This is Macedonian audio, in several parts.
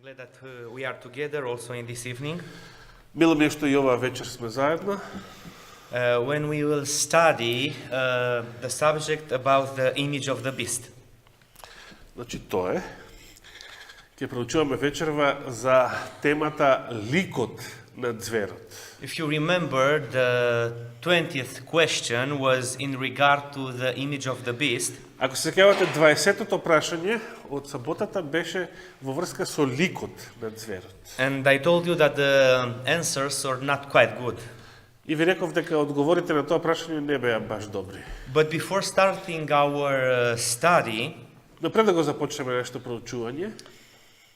glad that we are together also in this evening Мило ми е што и оваа вечер сме заедно, when we will study the subject about the image of the beast. значи тоа е. Ќе проучуваме вечерва за темата ликот на зверот. If you remember, the 20th question was in regard to the image of the beast. Ако се сеќавате 20-тото прашање од саботата беше во врска со ликот на зверот. And I told you that the answers are not quite good. И ви реков дека одговорите на тоа прашање не беа баш добри. But before starting our study, Но пред да го започнеме нашето проучување,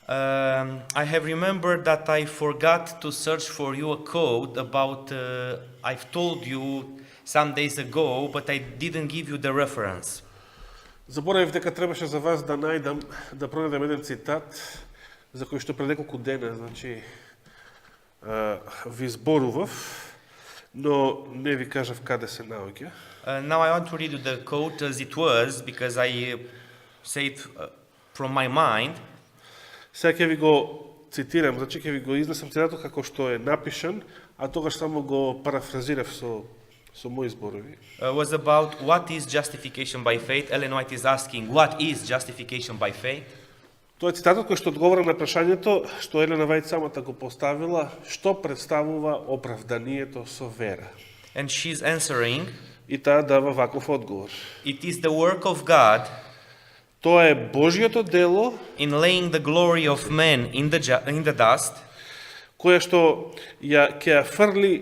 I have remembered that I forgot to search for you a code about, I've told you some days ago, but I didn't give you the reference. заборавив дека требаше за вас да најдам, да пронајдам еден цитат за кој што пред неколку дена, значи, ви зборував, но не ви кажав каде се наоѓа. Now I want to read you the quote as it was, because I say it from my mind. Сега ќе ви го цитирам, значи ќе ви го изнесам цитатот како што е напишан, а тогаш само го парафразирав со мои зборови. Was about what is justification by faith. Ellen White is asking, what is justification by faith? Тоа е цитатот кој што одговара на прашањето што Елена Вајд самата го поставила, што представува оправданието со вера. And she's answering, И таа дава ваков одговор. it is the work of God Тоа е Божјото дело in laying the glory of man in the dust, која што ќе ја фрли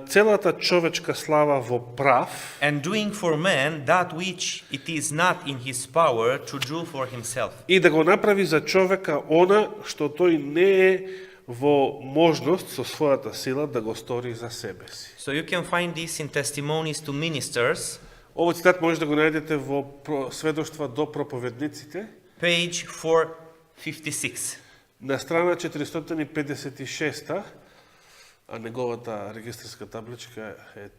целата човечка слава во прав and doing for man that which it is not in his power to do for himself. и да го направи за човека она што тој не е во можност со својата сила да го стори за себе си. So you can find this in Testimonies to Ministers, Овој цитат може да го најдете во сведоштва до проповедниците page 456. на страна 456, а неговата регистарска табличка е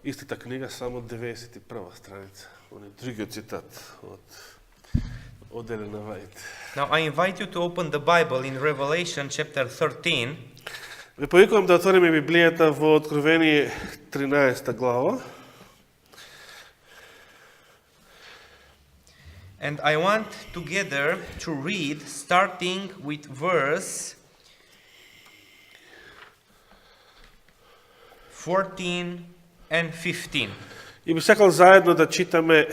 истата книга, само 91 страница. Он е другиот цитат од Елена Вајд. Now I invite you to open the Bible in Revelation chapter 13. Ве повикувам да отвориме Библијата во Откровение 13 глава. And I want together to read, starting with verse 14 and 15. И би сакал заедно да читаме,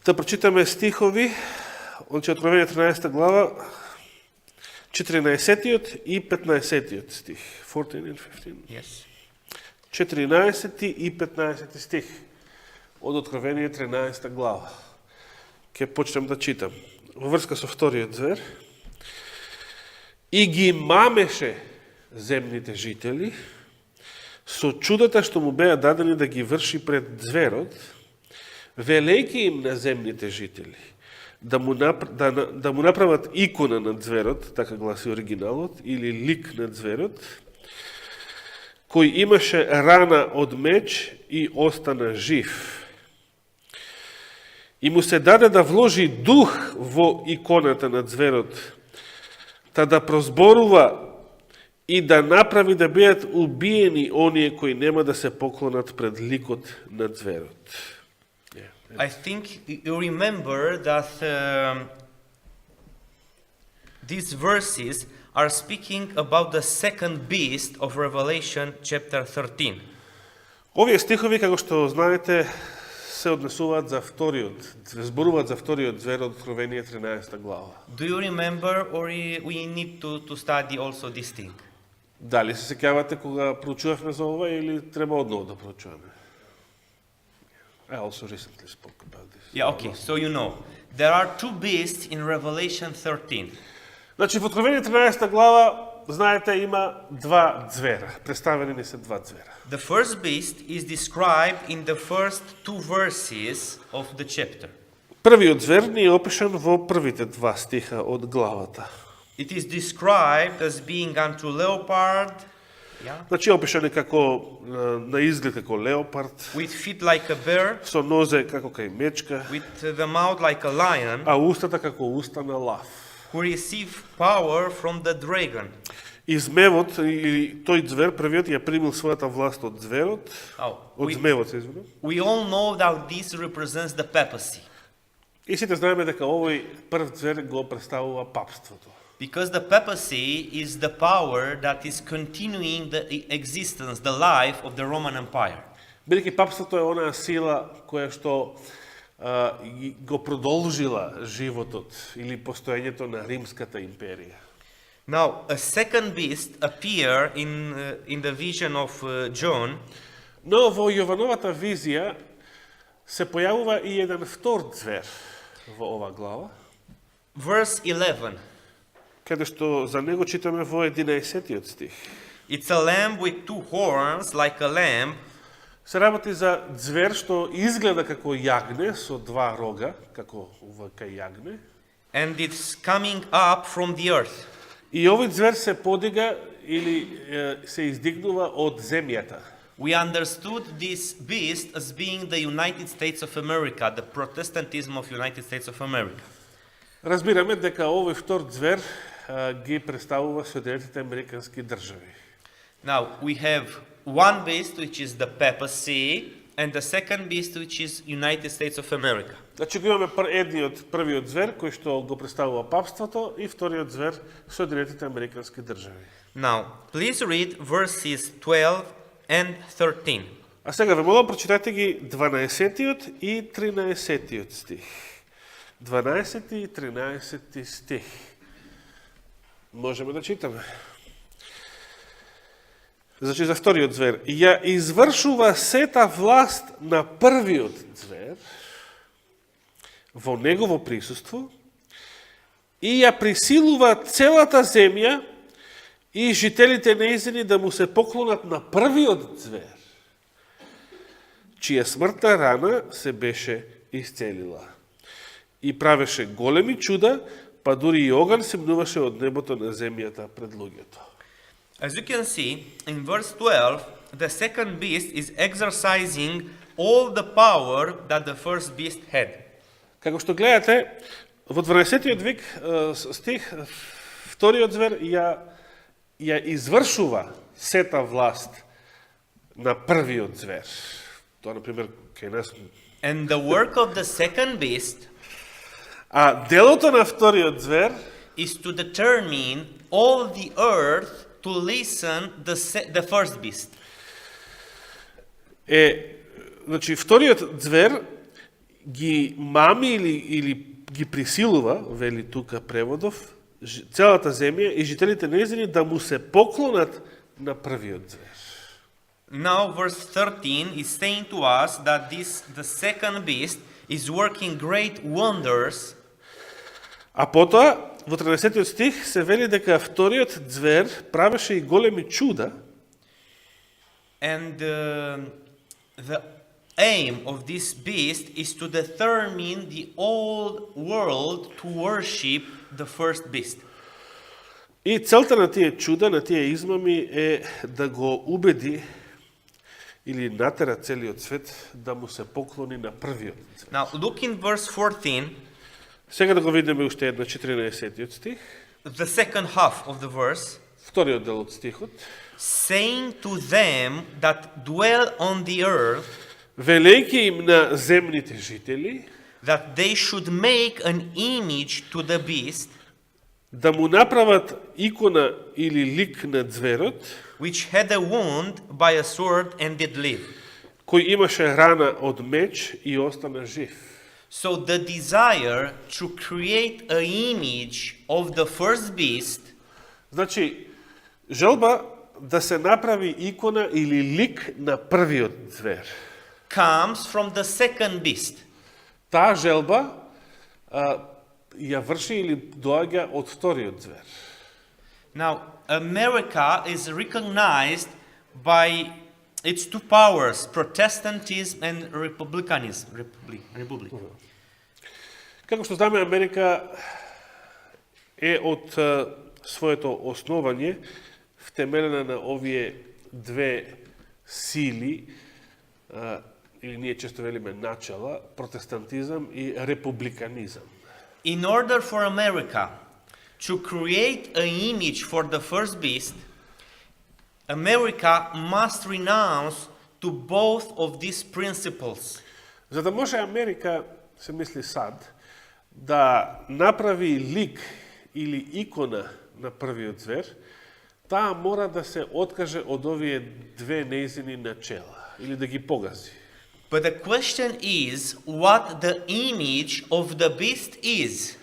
да прочитаме стихови од Откровение 13 глава, 14 и 15 стих. 14 and 15. Yes. 14 и 15 стих од Откровение 13 глава. Ке почнем да читам. Во врска со вториот звер. И ги мамеше земните жители со чудата што му беа дадени да ги врши пред зверот, велејќи им на земните жители да му направат икона на зверот, така гласи оригиналот, или лик на зверот, кој имаше рана од меч и остана жив. И му се даде да вложи дух во иконата на зверот, та да прозборува и да направи да бидат убиени оние кои нема да се поклонат пред ликот на зверот. I think you remember that these verses are speaking about the second beast of Revelation chapter 13. Овие стихови, како што знаете, се однесуваат за вториот, зборуваат за вториот звер од Откровение 13 глава. Do you remember, or we need to study also this thing? Дали се сеќавате кога проучувавме за ова или треба одново да проучуваме? I also recently spoke about this. Yeah, okay, so you know. There are two beasts in Revelation 13. Значи, во Откровение 13 глава, знаете, има два звера. Представени ни се два звера. The first beast is described in the first two verses of the chapter. Првиот звер ни е опишан во првите два стиха од главата. It is described as being unto leopard, Значи, опишан е како на изглед како леопард, with feet like a bear, со нозе како кај мечка, with the mouth like a lion, а устата како уста на лав. who receive power from the dragon. И змевот, или тој звер, првиот ја примил својата власт од зверот, Oh, од we, змевот, се извинувам. we all know that this represents the papacy. И сите знаеме дека овој прв звер го представува папството. Because the papacy is the power that is continuing the existence, the life of the Roman Empire. Бидејќи папството е онаа сила која што го продолжила животот или постоењето на Римската империја. Now, a second beast appear in the vision of John, Но во Јовановата визија се појавува и еден втор звер во ова глава, verse 11. каде што за него читаме во 11-тиот стих. It's a lamb with two horns, like a lamb, Се работи за звер што изгледа како јагне со два рога, како вака јагне. and it's coming up from the earth. И овој звер се подига или се издигнува од земјата. We understood this beast as being the United States of America, the Protestantism of United States of America. Разбираме дека овој втор звер ги представува Соединетите Американски држави. Now, we have one beast, which is the papacy, and the second beast, which is United States of America. Значи го имаме првиот звер кој што го представува папството и вториот звер Соединетите Американски држави. Now, please read verses 12 and 13. А сега ве молам прочитајте ги 12-тиот и 13-тиот стих. 12 и 13 стих. Можеме да читаме. Значи за вториот звер. Ја извршува сета власт на првиот звер во негово присуство и ја присилува целата земја и жителите нејзини да му се поклонат на првиот звер, чија смртна рана се беше исцелила. И правеше големи чуда, па дури и оган се мнуваше од небото на земјата пред луѓето. As you can see, in verse 12, the second beast is exercising all the power that the first beast had. Како што гледате, во 12-тиот стих, вториот звер ја извршува сета власт на првиот звер. Тоа, например, кај нас. And the work of the second beast А делото на вториот звер is to determine all the earth to listen the first beast. Значи, вториот звер ги мами или ги присилува, вели тука преводов, целата земја и жителите нејзини да му се поклонат на првиот звер. Now verse 13 is saying to us that the second beast is working great wonders. А потоа, во 13 стих се вели дека вториот звер правеше и големи чуда. And the aim of this beast is to determine the old world to worship the first beast. И целта на тие чуда, на тие измами е да го убеди или натера целиот свет да му се поклони на првиот звер. Now look in verse 14, Сега да го видиме уште една 14 стих, the second half of the verse, вториот дел од стихот. saying to them that dwell on the earth Велејќи им на земните жители, that they should make an image to the beast да му направат икона или лик на зверот, which had a wound by a sword and did live. кој имаше рана од меч и остана жив. So the desire to create an image of the first beast Значи, желба да се направи икона или лик на првиот звер. comes from the second beast. Таа желба ја врши или доаѓа од вториот звер. Now, America is recognized by its two powers, Protestantism and Republicanism. Republic. Како што знаме, Америка е од своето основање втемелена на овие две сили, или ние често велиме начала, протестантизам и републиканизам. In order for America to create an image for the first beast, America must renounce to both of these principles. За да може Америка, се мисли сад, да направи лик или икона на првиот звер, таа мора да се откаже од овие две нејзини начела, или да ги погази. But the question is what the image of the beast is.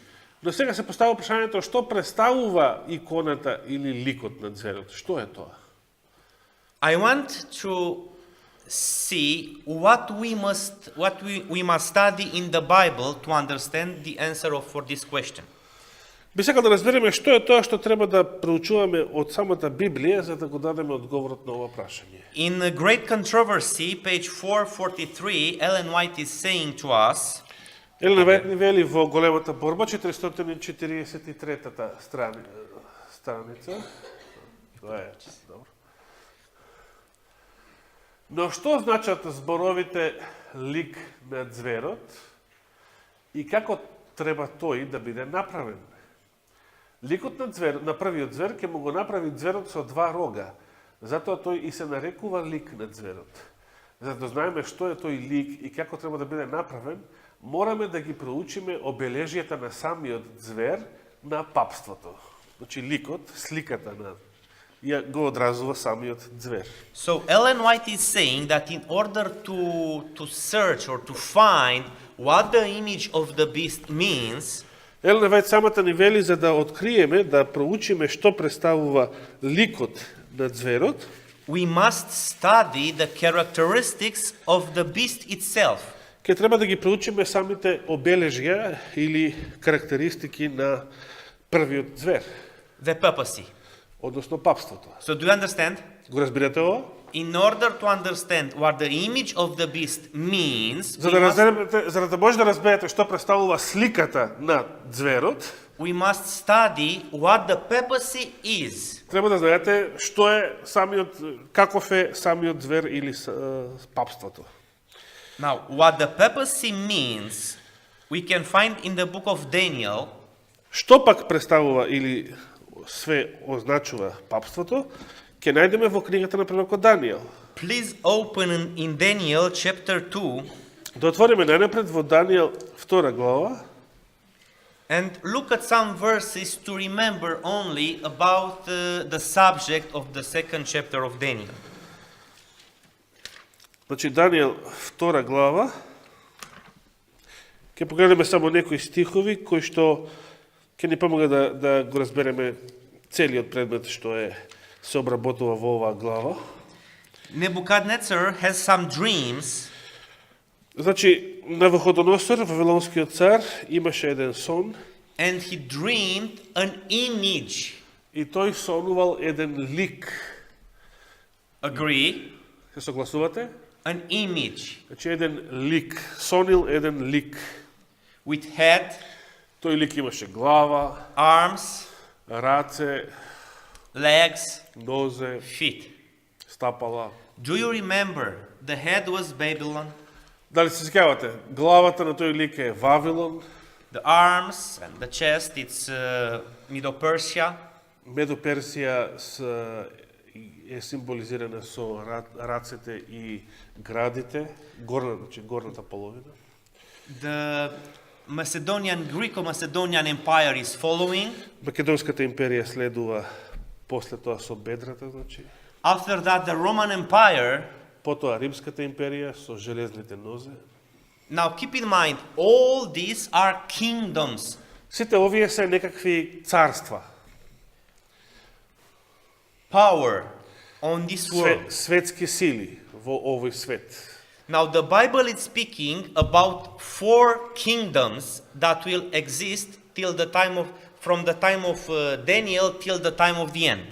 Но сега се поставува прашањето што представува иконата или ликот на зверот. Што е тоа? I want to see what we must study in the Bible to understand the answer for this question. Би сакал да разбереме што е тоа што треба да проучуваме од самата Библија за да го дадеме одговорот на ова прашање. In a Great Controversy, page 443, Ellen White is saying to us, Елена Вајт ни вели во големата борба 443-та страница. Тоа е, добро. Но што значат зборовите лик на зверот и како треба тој да биде направен? Ликот на првиот звер ќе му го направи зверот со два рога, затоа тој и се нарекува лик на зверот. За да знаеме што е тој лик и како треба да биде направен, мораме да ги проучиме обележјата на самиот звер на папството. Значи ликот, сликата на ја го одразува самиот звер. So Ellen White is saying that in order to search or to find what the image of the beast means, Елена Вајт самата ни вели за да откриеме, да проучиме што представува ликот на зверот, we must study the characteristics of the beast itself. Ке треба да ги проучиме самите обележја или карактеристики на првиот звер, The papacy. односно папството. So do you understand? Го разбирате ова? In order to understand what the image of the beast means, За да може да разберете што представува сликата на зверот, we must study what the papacy is. треба да знаете што е самиот, каков е самиот звер или папството. Now, what the papacy means, we can find in the book of Daniel. Што пак представува или све означува папството, ќе најдеме во книгата на пророкот Даниел. Please open in Daniel chapter 2 Да отвориме најнапред во Даниел 2 глава and look at some verses to remember only about the subject of the second chapter of Daniel. Значи Даниел 2 глава ќе погледнеме само некои стихови кои што ќе ни помога да го разбереме целиот предмет што е се обработува во оваа глава. Nebuchadnezzar has some dreams. Значи, Навуходоносор, вавилонскиот цар, имаше еден сон. And he dreamed an image. И тој сонувал еден лик. Agree? Се согласувате? An image. Значи, еден лик. Сонил еден лик. With head, Тој лик имаше глава, arms, раце, legs, нозе, feet. стапала. Do you remember? The head was Babylon, Дали се сеќавате? Главата на тој лик е Вавилон, the arms and the chest, it's Medo-Persia, Медоперсија е символизирана со рацете и градите, горната половина. the Greco-Macedonian Empire is following. Македонската империја следува после тоа со бедрата, значи. After that, the Roman Empire. Потоа Римската империја со железните нозе. Now keep in mind, all these are kingdoms. Сите овие се некакви царства. Power on this world. Светски сили во овој свет. Now the Bible is speaking about 4 kingdoms that will exist from the time of Daniel till the time of the end.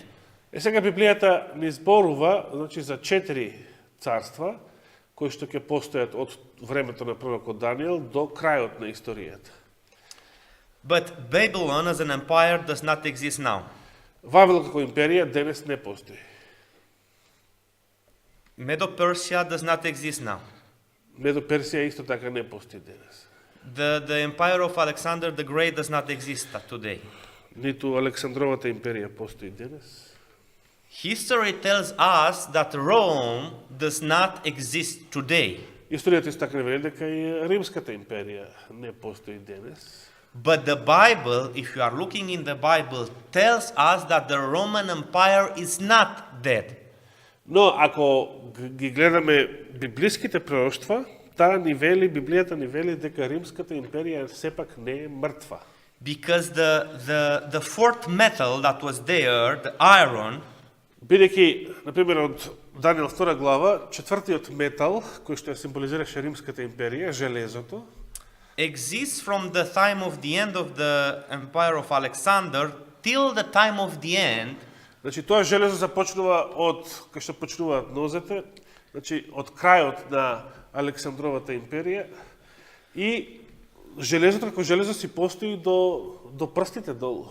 Сега Библијата ни зборува, значи за 4 царства кои што ќе постојат од времето на пророкот Даниел до крајот на историјата. But Babylon as an empire does not exist now. Вавилон како империја денес не постои. Medo-Persia does not exist now. Медоперсија исто така не постои денес. The empire of Alexander the Great does not exist today. ниту Александровата империја постои денес. History tells us that Rome does not exist today. Историјата истакне вели дека и Римската империја не постои денес. But the Bible, if you are looking in the Bible, tells us that the Roman Empire is not dead. Но ако ги гледаме библиските пророштва, таа ни вели, Библијата ни вели дека Римската империја сепак не е мртва. Because the fourth metal that was there, the iron, Бидејќи, например, од Даниел 2 глава, четвртиот метал, кој што ја символизираше Римската империја, железото, exists from the time of the end of the empire of Alexander till the time of the end. значи тоа железо започнува од кај што почнуваат нозете, значи од крајот на Александровата империја и железото како железо си постои до прстите долу.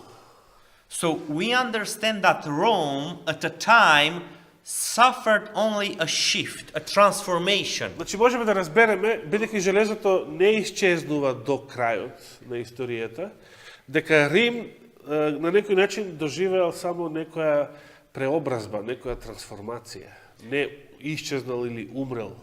So we understand that Rome at a time suffered only a shift, a transformation. Значи можеме да разбереме, бидејќи железото не исчезнува до крајот на историјата, дека Рим на некој начин доживеал само некоја преобразба, некоја трансформација, не исчезнал или умрел.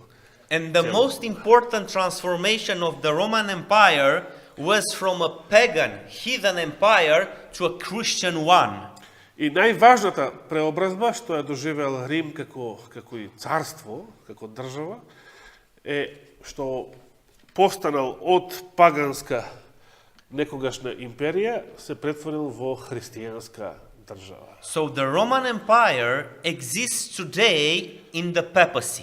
And the most important transformation of the Roman Empire was from a pagan, heathen empire to a Christian one. И најважната преобразба што ја доживеал Рим како и царство, како држава, е што постанал од паганска некогашна империја, се претворил во христијанска држава. So the Roman Empire exists today in the papacy.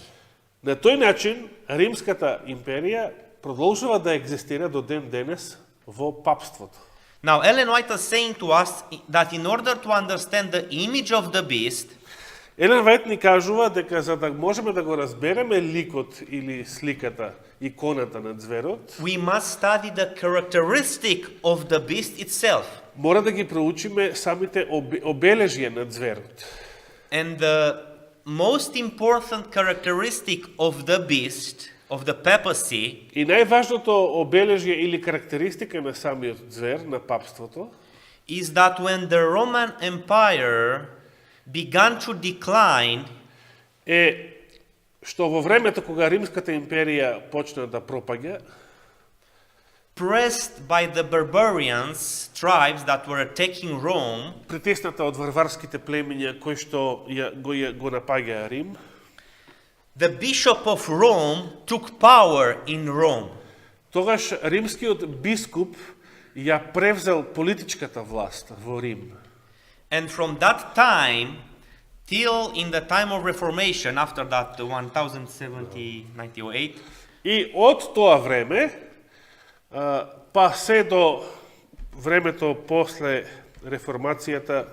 На тој начин, Римската империја продолжува да екзистира до ден денес во папството. Now, Ellen White is saying to us that in order to understand the image of the beast, Елен Вајт ни кажува дека за да можеме да го разбереме ликот или сликата, иконата на зверот, we must study the characteristic of the beast itself. мора да ги проучиме самите обележја на зверот. And the most important characteristic of the beast, of the papacy, И најважното обележје или карактеристика на самиот звер, на папството, is that when the Roman Empire began to decline, е што во времето кога Римската империја почна да пропаѓа, pressed by the barbarians, tribes that were attacking Rome, притисната од варварските племиња кои што го напаѓаа Рим, the bishop of Rome took power in Rome. тогаш римскиот бискуп ја превзел политичката власт во Рим. And from that time till in the time of Reformation, after that, the 1070-98, И од тоа време, па се до времето после реформацијата,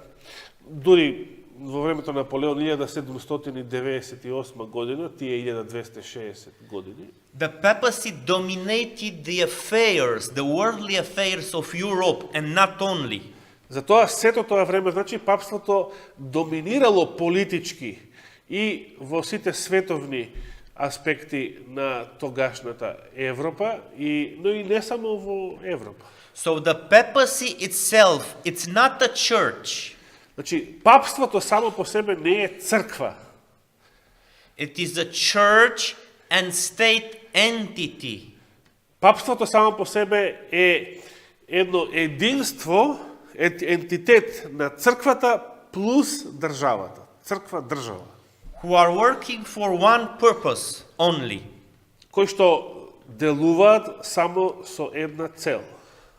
дури во времето на Наполеон 1798 година, тие 1260 години, the papacy dominated the affairs, the worldly affairs of Europe, and not only. затоа сето тоа време, значи, папството доминирало политички и во сите световни аспекти на тогашната Европа, но и не само во Европа. So the papacy itself, it's not a church. Значи, папството само по себе не е црква. It is a church and state entity. Папството само по себе е едно единство, ентитет на црквата плюс државата. Црква држава. Who are working for one purpose only. Кои што делуваат само со една цел.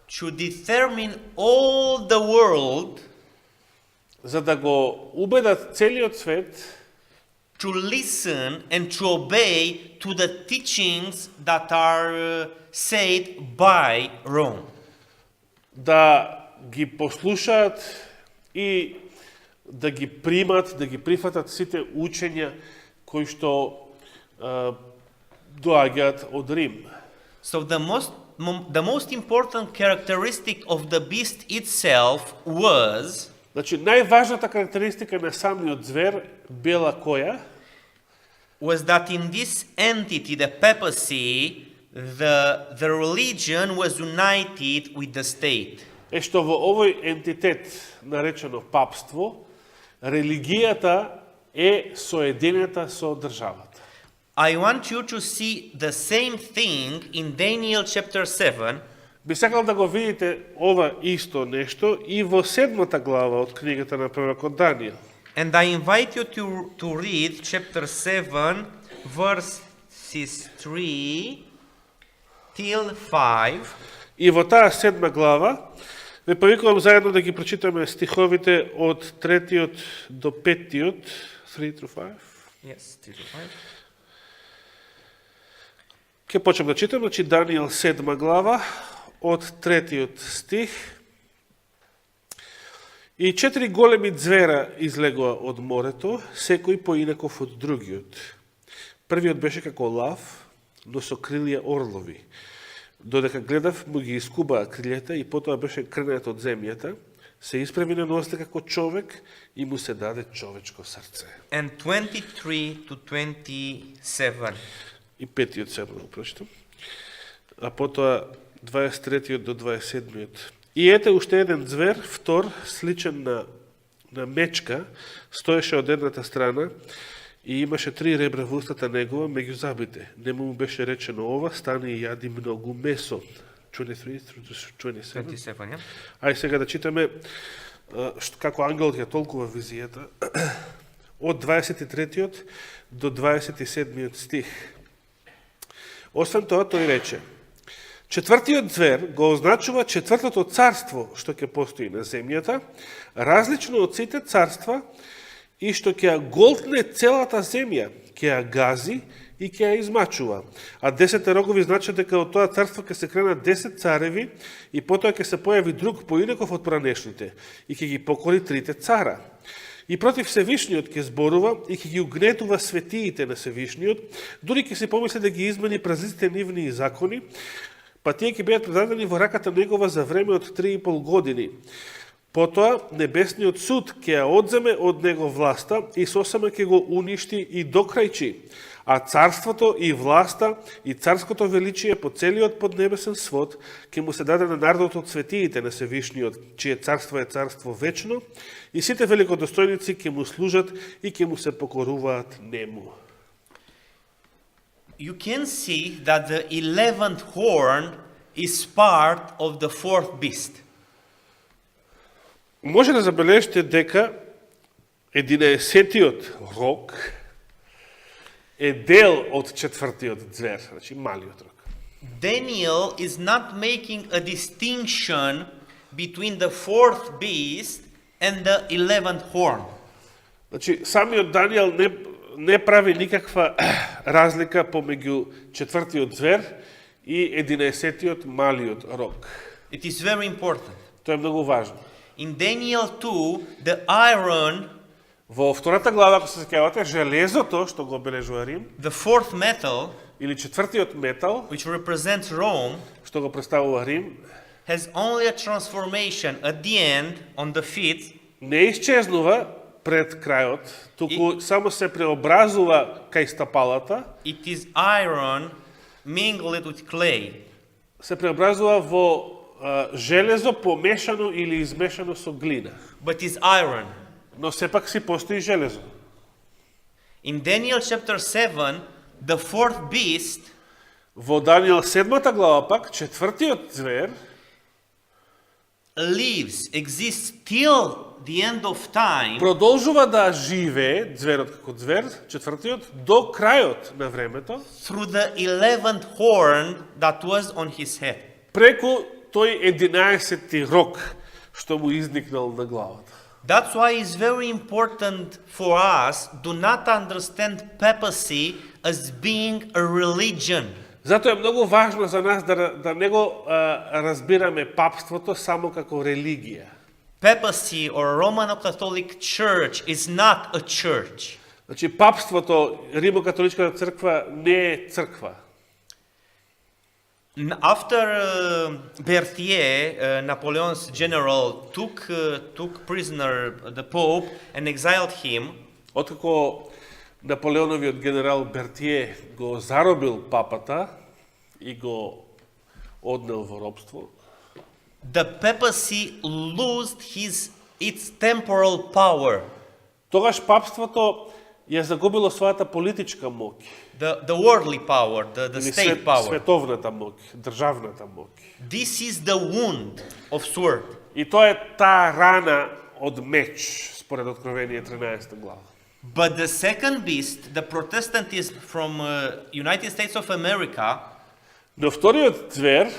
To determine all the world За да го убедат целиот свет to listen and to obey to the teachings that are said by Rome. да ги послушаат и да ги примат, да ги прифатат сите учења кои што доаѓаат од Рим. So the most important characteristic of the beast itself was Значи, најважната карактеристика на самиот звер била која? Was that in this entity, the papacy, the religion was united with the state. е што во овој ентитет, наречено папство, религијата е соединета со државата. I want you to see the same thing in Daniel chapter 7, Би сакал да го видите ова исто нешто и во 7 глава од книгата на пророкот Данијел. and I invite you to read chapter 7, verses 3 till 5. И во таа 7 глава ве повикувам заедно да ги прочитаме стиховите од 3 до 5, 3 to 5. Yes, 3 to 5. Ке почнем да читам, значи Данијел 7 глава од 3 стих. И 4 големи звера излегоа од морето, секој поинаков од другиот. Првиот беше како лав, но со крилја орлови. Додека гледав, му ги искубаа крилјата и потоа беше кренет од земјата, се исправи на носите како човек и му се даде човечко срце. And 23 to 27. И 5 сега да го прочитам. А потоа 23 до 27. И ете уште еден звер, втор, сличен на мечка, стоеше од едната страна и имаше 3 ребра во устата негова меѓу забите. Нему му беше речено ова, стани и јади многу месо. 23 to 27. 27, yeah? Ај сега да читаме како ангелот ја толкува визијата од 23 до 27 стих. Освен тоа, тој рече: четвртиот звер го означува четвртото царство што ќе постои на земјата, различно од сите царства, и што ќе ја голтне целата земја, ќе ја гази и ќе ја измачува. А 10 рогови значат дека од тоа царство ќе се кренат 10 цареви и потоа ќе се појави друг поинаков од пранешните и ќе ги покори 3 цара. И против Севишниот ќе зборува и ќе ги угнетува светиите на Севишниот, дури ќе се помисли да ги измени празниците нивни и закони, па тие ќе бидат предадени во раката негова за време од 3,5 години. Потоа небесниот суд ќе ја одземе од него власта и сосема ќе го уништи и докрајчи, а царството и власта и царското величие по целиот поднебесен свод ќе му се даде на народот од светиите на Севишниот, чие царство е царство вечно, и сите великодостојници ќе му служат и ќе му се покоруваат нему. You can see that the 11th horn is part of the fourth beast. Може да забележите дека 11-тиот рог е дел од четвртиот звер, значи малиот рог. Daniel is not making a distinction between the fourth beast and the 11th horn. Значи, самиот Данијел не прави никаква разлика помеѓу четвртиот звер и 11-тиот малиот рог. It is very important. Тоа е многу важно. In Daniel 2, the iron, Во втората глава, ако се сеќавате, железото, што го обележува Рим, the fourth metal, или четвртиот метал, which represents Rome, што го представува Рим, has only a transformation at the end on the feet, не исчезнува пред крајот, туку само се преобразува кај стапалата, it is iron mingled with clay. се преобразува во железо помешано или измешано со глина. But is iron. Но сепак си постои железо. In Daniel chapter 7, the fourth beast Во Данијел 7 глава пак, четвртиот звер lives, exists till the end of time, продолжува да живее, зверот како звер, четвртиот, до крајот на времето, through the 11th horn that was on his head. преку тој 11-ти рог што му изникнал на главата. That's why it's very important for us do not understand papacy as being a religion. Затоа е многу важно за нас да не го разбираме папството само како религија. Papacy or Roman Catholic Church is not a church. Значи папството, Римокатоличката црква не е црква. After Berthier, Napoleon's general, took prisoner the Pope and exiled him, Откако Наполеоновиот генерал Бертие го заробил папата и го однел во робство, the papacy lost its temporal power. Тогаш папството ја загубило својата политичка моќ, The worldly power, the или state power. световната моќ, државната моќ. This is the wound of sword. И тоа е таа рана од меч, според Откровение 13 глава. But the second beast, the Protestantism from United States of America, Но вториот звер,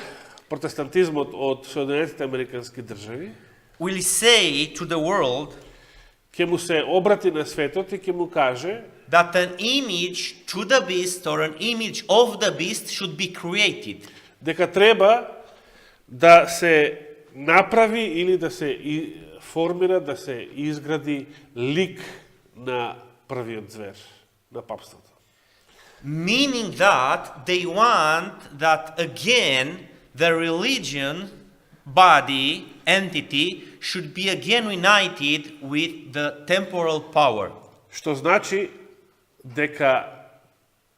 протестантизмот од Соединетите американски држави, will say to the world ќе му се обрати на светот и ќе му каже that an image to the beast or an image of the beast should be created. дека треба да се направи или да се формира, да се изгради лик на првиот звер, на папството. Meaning that they want that again the religion, body, entity should be again united with the temporal power. Што значи дека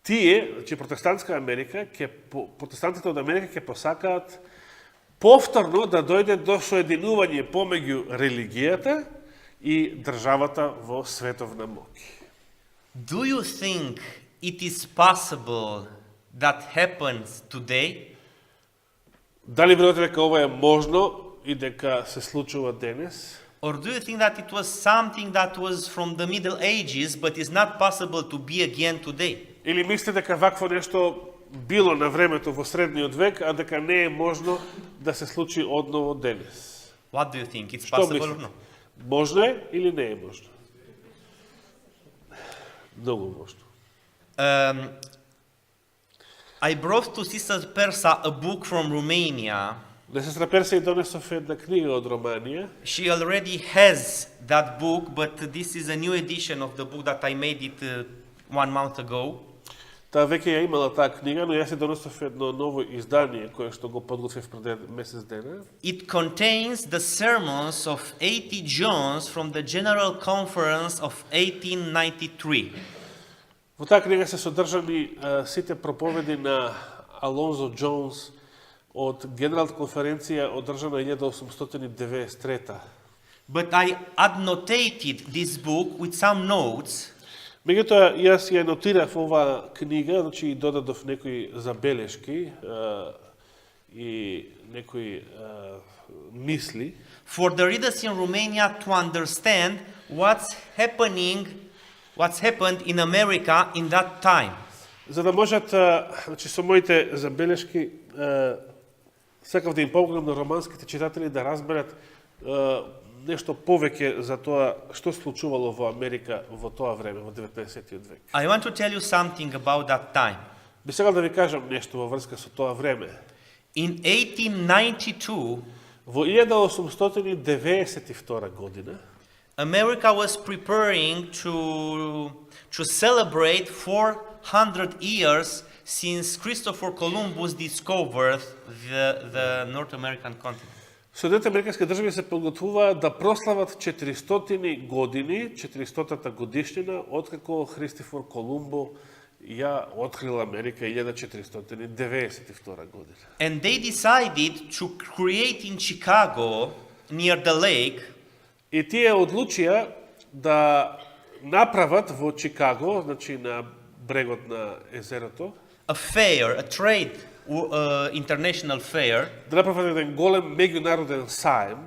тие, значи протестантска Америка, протестантите од Америка ќе посакаат повторно да дојде до соединување помеѓу религијата и државата во световна моќ. Do you think it is possible that happens today? Дали верувате дека ова е можно и дека се случува денес? Or do you think that it was something that was from the Middle Ages but is not possible to be again today? Или мислите дека вакво нешто било на времето во средниот век, а дека не е можно да се случи одново денес? What do you think? It's Што possible or мислите? no? Можно е или не е можно? Многу можно. I brought to Sister Persa a book from Romania. На сестра Перса и донесов една книга од Романија. She already has that book, but this is a new edition of the book that I made it 1 month ago. Таа веќе ја имала таа книга, но јас ја донесов едно ново издание кое што го подготвив пред месец дена. It contains the sermons of A.T. Jones from the General Conference of 1893. Во таа книга се содржани сите проповеди на Алонзо Джонс од Генералната конференција одржана 1893. But I annotated this book with some notes. Меѓутоа, јас ја нотирав оваа книга, значи и додадов некои забелешки и некои мисли, For the readers in Romania to understand what's happened in America in that time. за да можат, значи со моите забелешки, сакав да им помогнам на романските читатели да разберат нешто повеќе за тоа што случувало во Америка во тоа време, во 19. век. I want to tell you something about that time. Би сакал да ви кажам нешто во врска со тоа време. In 1892, Во 1892 година, America was preparing to celebrate 400 years since Christopher Columbus discovered the North American continent. Соединетите американски држави се подготвуваат да прослават 400 години, 400-та годишнина, откако Христофор Колумбо ја открил Америка 1492 година. And they decided to create in Chicago, near the lake, И тие одлучија да направат во Чикаго, значи на брегот на езерото, a fair, a trade international fair. да направат еден голем меѓународен саем.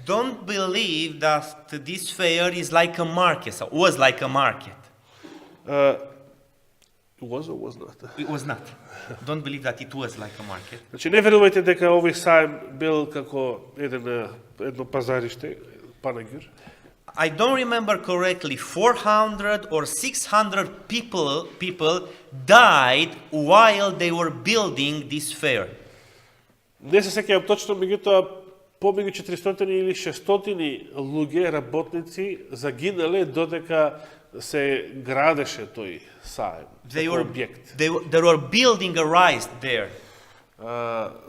Don't believe that this fair is like a market, so was like a market. Was or was not? It was not. Don't believe that it was like a market. Значи не верувајте дека овој саем бил како едно пазариште, панагюр. I don't remember correctly, 400 or 600 people died while they were building this fair. Не се сеќавам точно, меѓутоа помеѓу 400 или 600 луѓе, работници, загинале додека се градеше тој саем, They тој were, објект. they were building a rise there.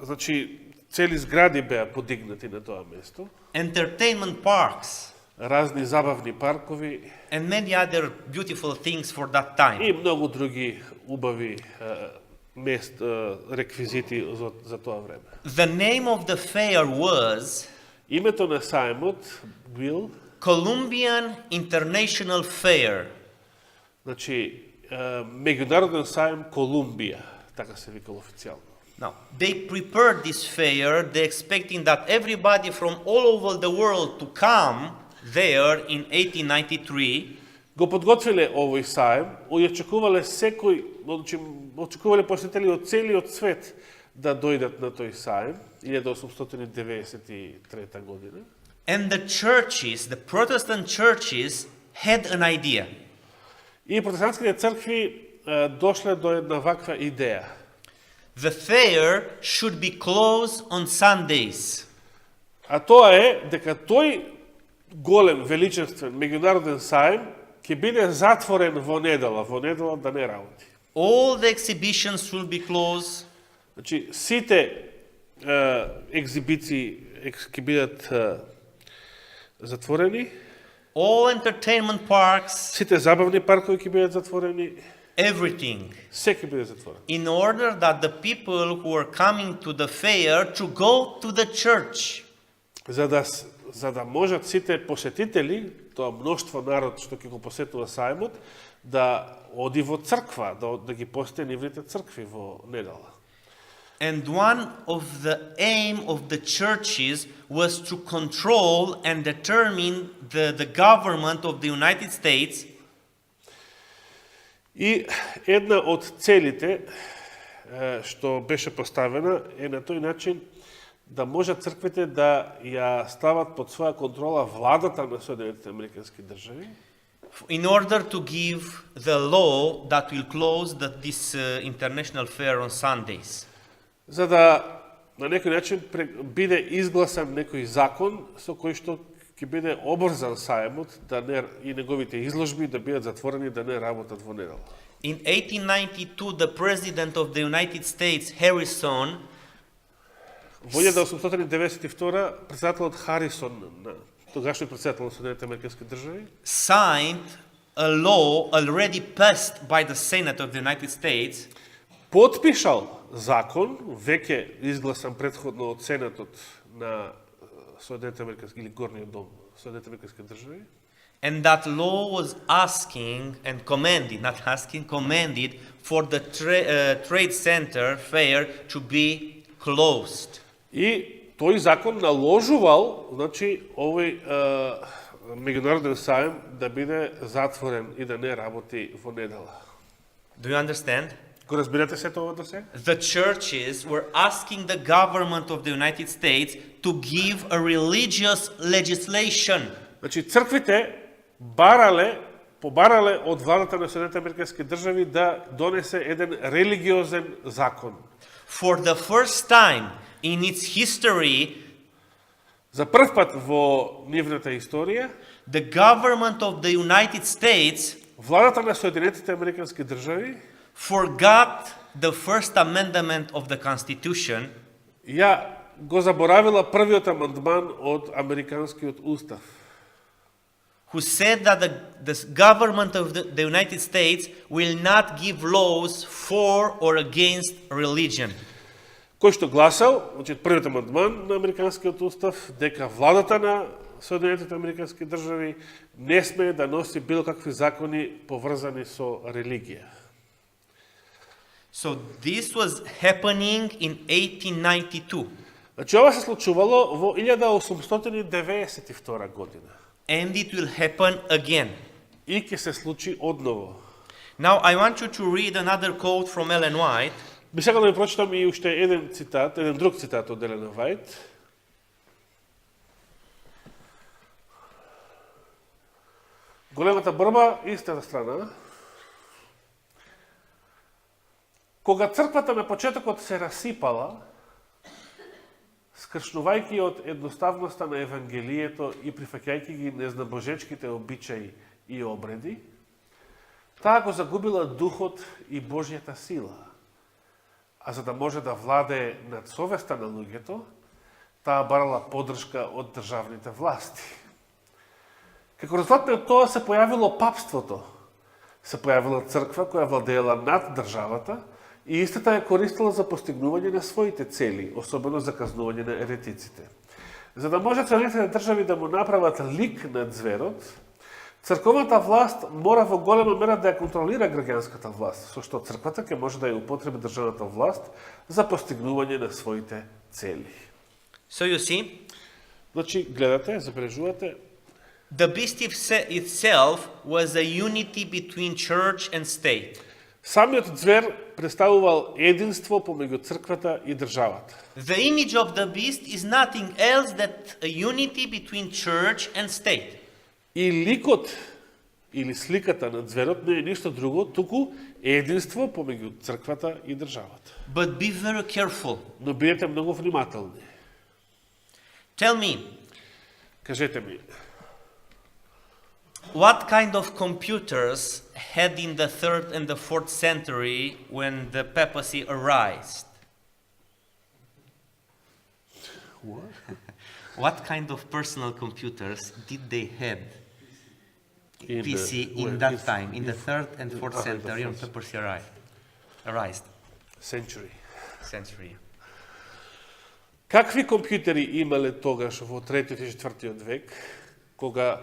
Значи, цели згради беа подигнати на тоа место, Entertainment parks разни забавни паркови and many other beautiful things for that time. и многу други убави реквизити за тоа време. The name of the fair was Името на сајмот бил, Columbian International Fair. значи, меѓународен сајм Колумбија, така се викал официјално. Now, they prepared this fair, they expecting that everybody from all over the world to come there in 1893. Го подготвиле овој сајм, и очекувале очекувале посетители од целиот свет да дојдат на тој сајм, 1893 година. And the churches, the Protestant churches, had an idea. И протестантските цркви дошле до една ваква идеја. The fair should be closed on Sundays. А тоа е дека тој голем, величествен, меѓународен сајм ќе биде затворен во недела да не работи. All the exhibitions will be closed. Значи, сите екзибиции ќе бидат затворени, All entertainment parks, сите забавни паркови ќе бидат затворени, everything. се ќе биде затворено. In order that the people who are coming to the fair to go to the church. За да можат сите посетители, тоа мноштво народ што ќе го посетува сајмот, да оди во црква, да ги посети нивните цркви во недела. And one of the aim of the churches was to control and determine the government of the United States. И една од целите што беше поставена е на тој начин да можат црквите да ја стават под своја контрола владата на Соединетите Американски држави, In order to give the law that will close this international fair on Sundays. за да на некој начин биде изгласан некој закон со кој што ќе биде обрзан сајмот и неговите изложби да бидат затворени да не работат во недела. In 1892, the President of the United States, Harrison, Во 1892 председателот Харисон, тогашниот председател на Соединетите Американски држави, signed a law already passed by the Senate of the United States потпишал закон, веќе изгласан претходно од Сенатот на Соединетите Американски или Горниот дом Соединетите Американски држави. And that law was asking and commanded, not asking, commanded for the trade center fair to be closed. И тој закон наложувал, значи, овој меѓународен сајм да биде затворен и да не работи во недела. Do you understand? Го разбирате се тоа до се? The churches were asking the government of the United States to give a religious legislation. Значи, црквите побарале од владата на Соединетите Американски држави да донесе еден религиозен закон. For the first time in its history, За прв пат во нивната историја, the government of the United States владата на Соединетите Американски држави forgot the First Amendment of the Constitution, ја го заборавила првиот амандман од Американскиот устав, who said that the government of the United States will not give laws for or against religion. кој што гласал, значи првиот амандман на Американскиот устав, дека владата на Соединетите Американски држави не смее да носи било какви закони поврзани со религија. So this was happening in 1892. Значи ова се случувало во 1892 година. And it will happen again. И ќе се случи одново. Now I want you to read another quote from Ellen White. Би сакал да ви прочитам и уште еден друг цитат од Елена Вајт. Големата борба, истата страна. Кога црквата на почетокот се расипала, скршнувајќи од едноставноста на Евангелието и прифаќајќи ги незнабожечките обичаи и обреди, таа го загубила духот и Божјата сила. А за да може да владее над совеста на луѓето, таа барала поддршка од државните власти. Како резултат на тоа се појавило папството. Се појавила црква која владеела над државата И истата е користила за постигнување на своите цели, особено за казнување на еретиците. За да може црквените држави да му направат лик над зверот, црковната власт мора во голема мера да ја контролира граѓанската власт, со што црквата ќе може да ја употреби државната власт за постигнување на своите цели. So you see, Значи, гледате, забележувате, the beast itself was a unity between church and state. самиот звер представувал единство помеѓу црквата и државата. The image of the beast is nothing else than a unity between church and state. И ликот или сликата на зверот не е ништо друго, туку единство помеѓу црквата и државата. But be very careful. Но бидете многу внимателни. Tell me, Кажете ми, what kind of computers had in the 3rd and the 4th century when the papacy arose? What kind of personal computers did they have? In PC the- in that time, in the 3rd and 4th the century when fourth. papacy arose. century. Century. Какви компјутери имале тогаш во 3-тиот и 4-тиот век, кога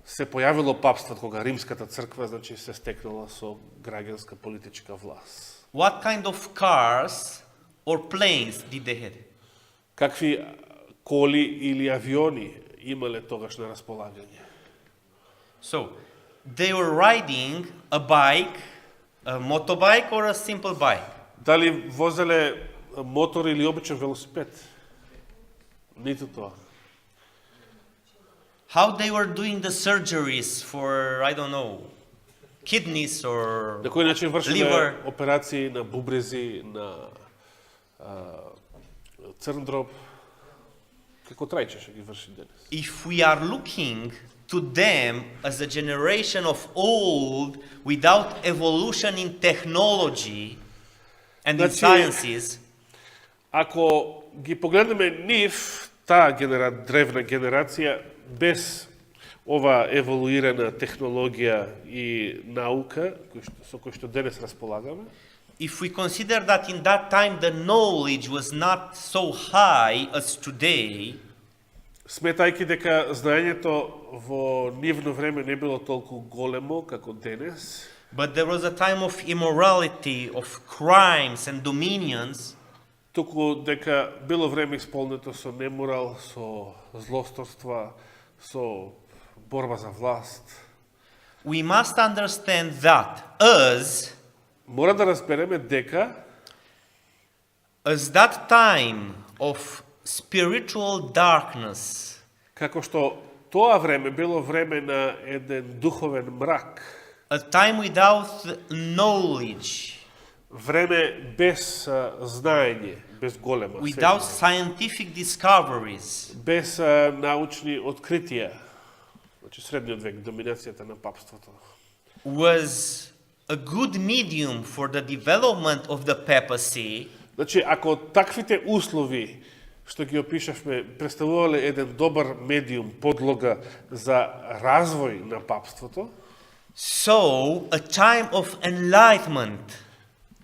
се појавило папството, кога римската црква, значи, се стекнала со граѓанска политичка власт? What kind of cars or planes did they have? Какви коли или авиони имале тогаш на располагање? So, they were riding a bike, a motorbike or a simple bike. Дали возеле мотор или обичен велосипед? Ниту тоа. How they were doing the surgeries for, I don't know, kidneys or На кој начин вршиле liver. операции на бубрези, на црн дроб, како трајчеше ги врши денес. If we are looking to them as a generation of old without evolution in technology and in Значи, sciences, Ако ги погледнеме нив, таа древна генерација, без ова еволуирана технологија и наука, со кој што денес располагаме, if we consider that in that time the knowledge was not so high as today, сметајќи дека знаењето во нивно време не било толку големо како денес, but there was a time of immorality, of crimes and dominions, туку дека било време исполнето со неморал, со злосторства, со борба за власт. we must understand that Мора да разбереме дека as that time of spiritual darkness, како што тоа време било време на еден духовен мрак, a time without knowledge, време без знаење, без голема, without светлина, scientific discoveries, без научни откритија, значи средниот век, доминацијата на папството, was a good medium for the development of the papacy, значи ако таквите услови што ги опишавме представувале еден добар медиум, подлога за развој на папството, so a time of enlightenment,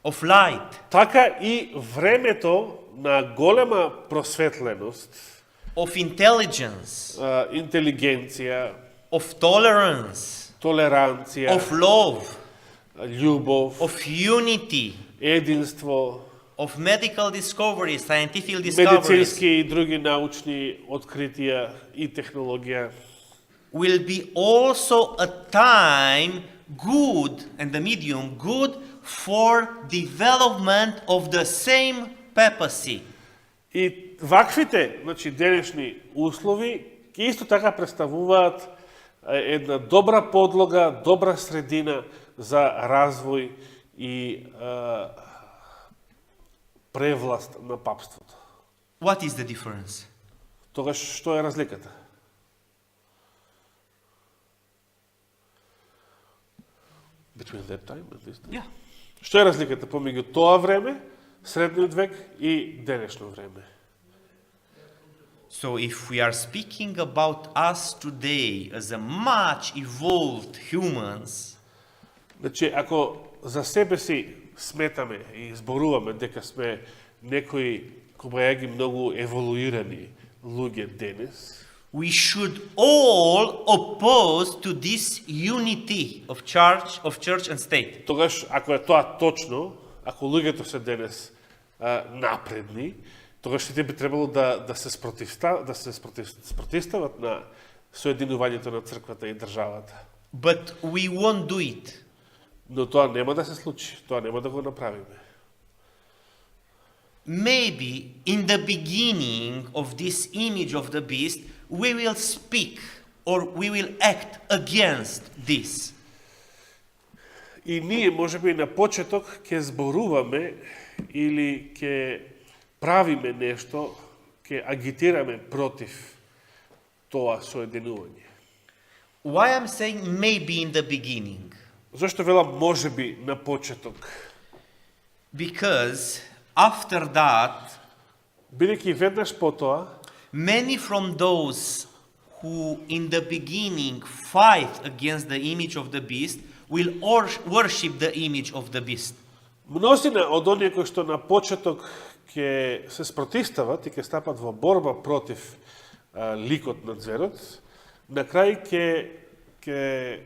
of light, така и времето на голема просветленост, of intelligence, интелигенција, of tolerance, толеранција, of love, љубов, of unity, единство, of medical discoveries, scientific discoveries, медицински и други научни откритија и технологија, will be also a time good, and the medium good, for development of the same papacy. и ваквите, значи денешни услови, исто така представуваат една добра подлога, добра средина за развој и превласт на папството. What is the difference? Тогаш што е разликата? Between that time and this time? Yeah. Што е разликата помеѓу тоа време, средниот век и денешно време? So if we are speaking about us today as a much evolved humans, Значи, ако за себе си сметаме и зборуваме дека сме некои кобајаги многу еволуирани луѓе денес, we should all oppose to this unity of church and state. тогаш, ако е тоа точно, ако луѓето се денес напредни, тогаш сите би требало да се спротивстават на соединувањето на црквата и државата. But we won't do it. Но тоа нема да се случи, тоа нема да го направиме. Maybe in the beginning of this image of the beast, we will speak or we will act against this. И ние можеби на почеток ќе зборуваме или ќе правиме нешто, ќе агитираме против тоа соединување. Why I'm saying maybe in the beginning? Зошто велам можеби на почеток? Because after that, Бидејќи веднаш потоа, many from those who in the beginning fight against the image of the beast will worship the image of the beast. мнозина од оние кои што на почеток ќе се спротивстават и ќе стапат во борба против ликот на зверот, на крај ќе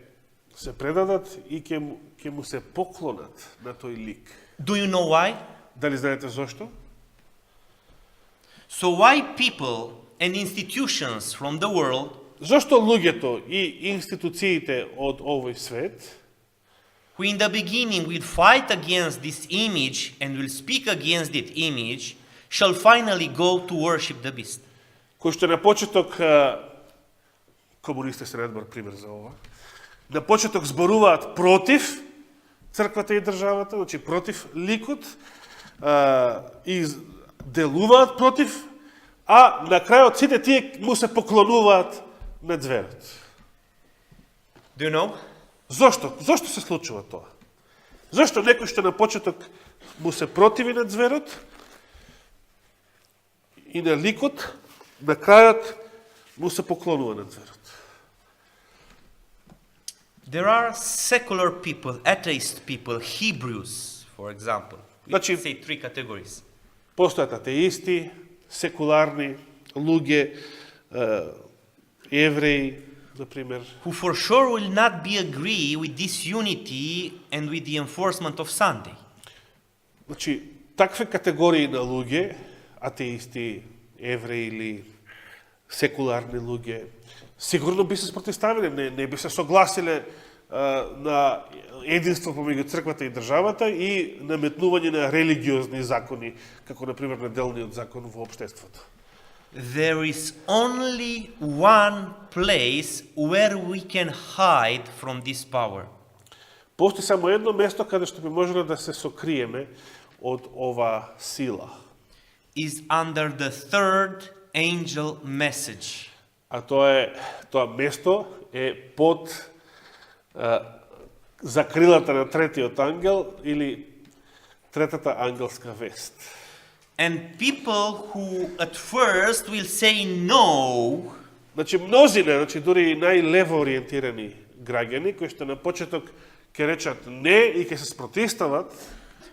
се предадат и ќе му се поклонат на тој лик. Do you know why? Дали знаете зошто? So why people and institutions from the world Зошто луѓето и институциите од овој свет, who in the beginning will fight against this image and will speak against that image, shall finally go to worship the beast. кои што на почеток, комунистите се најдобар пример за ова, на почеток зборуваат против црквата и државата, значи против ликот, и делуваат против, а на крајот сите тие му се поклонуваат на зверот. Do you know? Зошто? Зошто се случува тоа? Зошто некој што на почеток му се противи на зверот и на ликот, на крајот му се поклонува на зверот? There are secular people, atheist people, Hebrews, for example. We Значи- say three categories. Постојат атеисти, секуларни луѓе, евреи, за пример, Who for sure will not be agree with this unity and with the enforcement of Sunday. значи такви категории на луѓе, атеисти, евреи или секуларни луѓе, сигурно би се спротивставиле, не би се согласиле на единство помеѓу црквата и државата и наметнување на религиозни закони, како на пример неделниот закон во општеството. There is only one place where we can hide from this power. Постои само едно место каде што би можело да се сокриеме од ова сила. Is under the third angel message. А тоа место е под закрилата на третиот ангел или третата ангелска вест. And people who at first will say no, Значи мнозина, значи дури и најлево ориентирани граѓани кои што на почеток ќе речат не и ќе се спротивстават,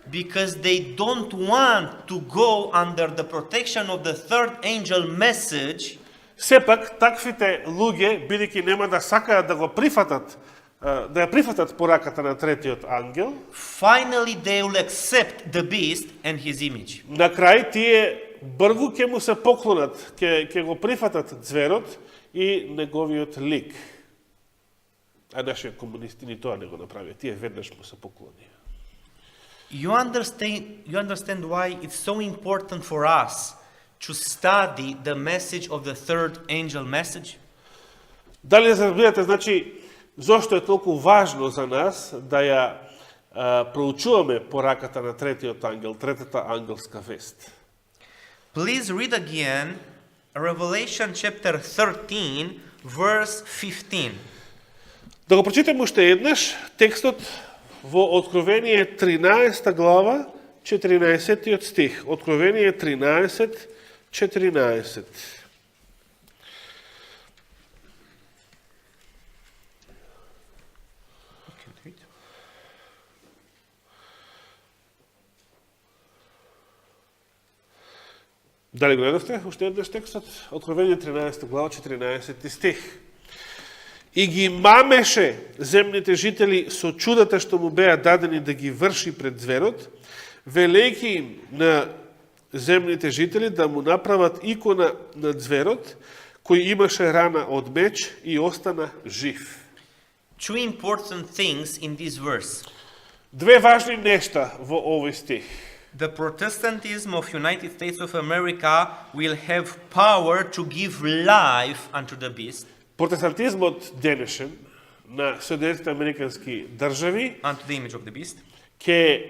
because they don't want to go under the protection of the third angel message, сепак таквите луѓе бидејќи нема да сакаат да го прифатат, да ја прифатат пораката на третиот ангел, finally they will accept the beast and his image. на крај тие бргу ќе му се поклонат, ќе го прифатат зверот и неговиот лик. А нашите комунисти ни тоа не го направија, тие веднаш му се поклонија. You understand why it's so important for us to study the message of the third angel message? Дали разбирате, значи, зошто е толку важно за нас да ја проучуваме пораката на третиот ангел, третата ангелска вест? Please read again Revelation chapter 13, verse 15. Да го прочитаме уште еднаш текстот во Откровение 13 глава, 14 стих. Откровение 13, 14. Дали гледавте? Уште еднаш текстот? Откровение 13 глава, 14 стих. И ги мамеше земните жители со чудата што му беа дадени да ги врши пред зверот, велејќи им на земните жители да му направат икона на зверот, кој имаше рана од меч и остана жив. Two important things in this verse. Две важни нешта во овој стих. The Protestantism of United States of America will have power to give life unto the beast, Протестантизмот денешен на Соединетите американски држави unto the image of the beast, ќе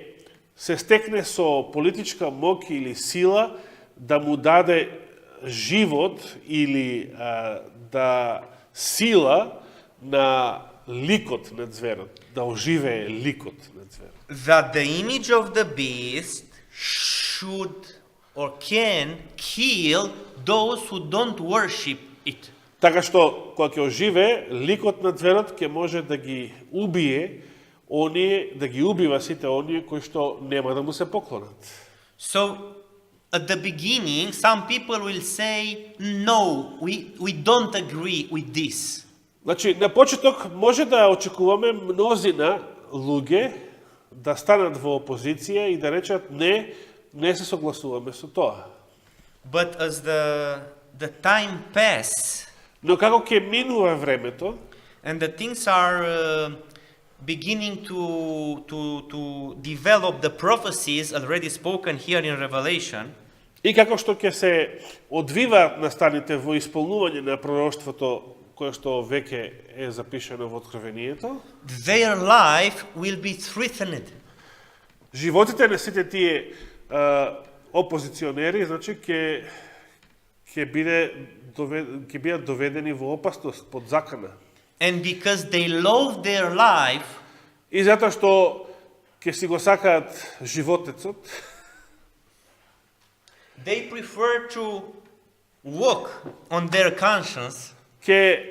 се стекне со политичка моќ или сила да му даде живот или да сила на ликот на зверот, да оживее ликот на зверот. that the image of the beast should or can kill those who don't worship it. Така што, кога ќе оживее, ликот на зверот ќе може да ги убие оние, да ги убива сите оние кои што нема да му се поклонат. So, at the beginning, some people will say, no, we don't agree with this. Значи, на почеток може да очекуваме мнозина луѓе да станат во опозиција и да речат не се согласуваме со тоа. But as the time pass, Но како ќе минува времето, and the things are beginning to develop the prophecies already spoken here in Revelation, и како што ќе се одвиваат настаните во исполнување на пророштвото кое што веќе е запишено во Откровението, their life will be threatened. животите на сите тие опозиционери, значи ќе бидат доведени во опасност под закана. And because they love their life, И затоа што ќе си го сакаат животецот, they prefer to walk on their conscience ќе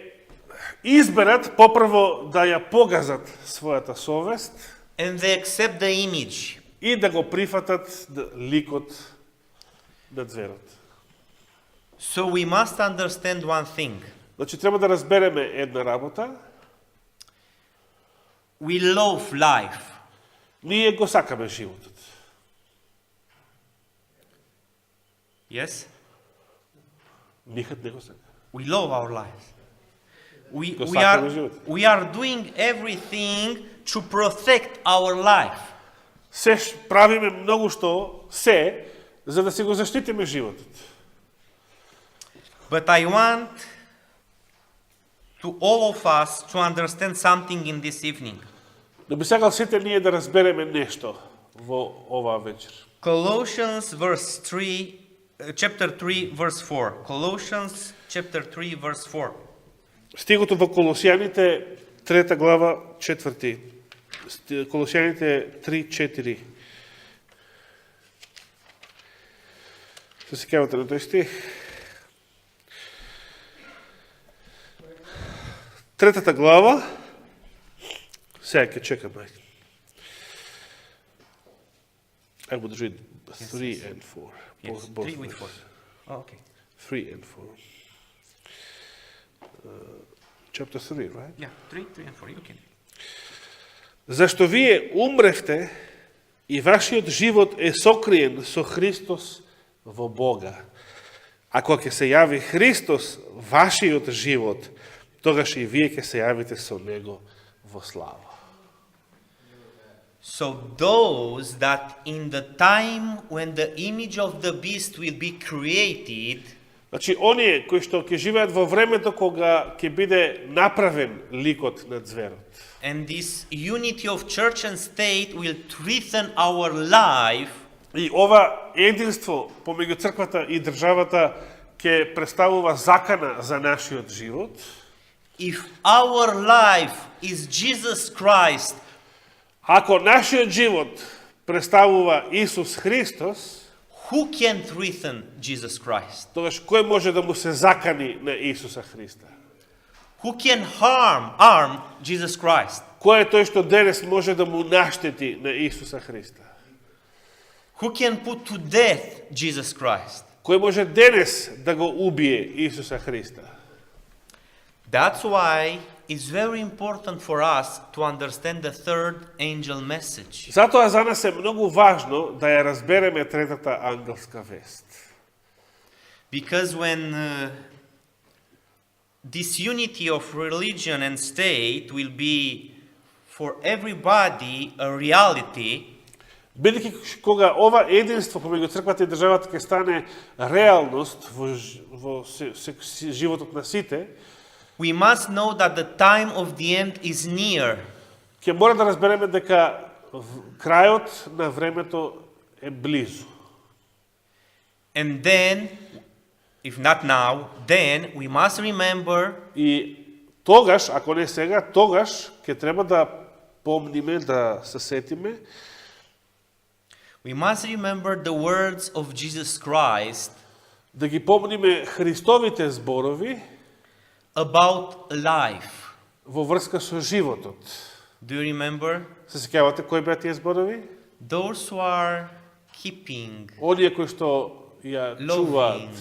изберат попрво да ја погазат својата совест and they accept the image. и да го прифатат ликот на зверот. So we must understand one thing. Значи, треба да разбереме една работа. We love life. Ние го сакаме животот. Yes? Никад не го сака. We love our lives. We, Го we, сакаме are, животот. we are doing everything to protect our life. Се правиме многу што за да си го заштитиме животот. But I want to all of us to understand something in this evening. Но би сакал сите ние да разбереме нешто во оваа вечер. Colossians chapter 3 verse 4. Colossians chapter 3 verse 4. Стигото во Колосијаните 3 глава 4. Колосијаните 3:4. Се сеќавате на тој стих? Третата глава, сега ќе чекаме. I would read 3 and 4. Yes, Both 3 with 4. verses. Oh, okay. 3 and 4. Chapter 3, right? Yeah, 3 and 4. You can. Зашто вие умревте и вашиот живот е сокриен со Христос во Бога. А кога ќе се јави Христос, вашиот живот, тогаш и вие ќе се јавите со Него во слава. So those that in the time when the image of the beast will be created, Значи, оние кои што ќе живеат во времето кога ќе биде направен ликот на зверот. and this unity of church and state will threaten our life, И ова единство помеѓу црквата и државата ќе представува закана за нашиот живот. if our life is Jesus Christ, Ако нашиот живот представува Исус Христос, who can threaten Jesus Christ? тогаш кој може да му се закани на Исуса Христа? Who can harm Jesus Christ? Кој е тој што денес може да му наштети на Исуса Христа? Who can put to death Jesus Christ? кој може денес да го убие Исуса Христа. That's why it's very important for us to understand the third angel message. Затоа за нас е многу важно да ја разбереме третата ангелска вест. Because when this unity of religion and state will be for everybody a reality, Бидејќи кога ова единство помеѓу црквата и државата ќе стане реалност во животот на сите, we must know that the time of the end is near. ќе мора да разбереме дека крајот на времето е близу. And then, if not now, then we must remember И тогаш, ако не сега, тогаш ќе треба да помниме, да се сетиме, we must remember the words of Jesus Christ да ги помниме Христовите зборови about life. во врска со животот. Do you remember? Се сеќавате кои беа тие зборови? Those who are keeping Оние кои што ја чуваат Loving.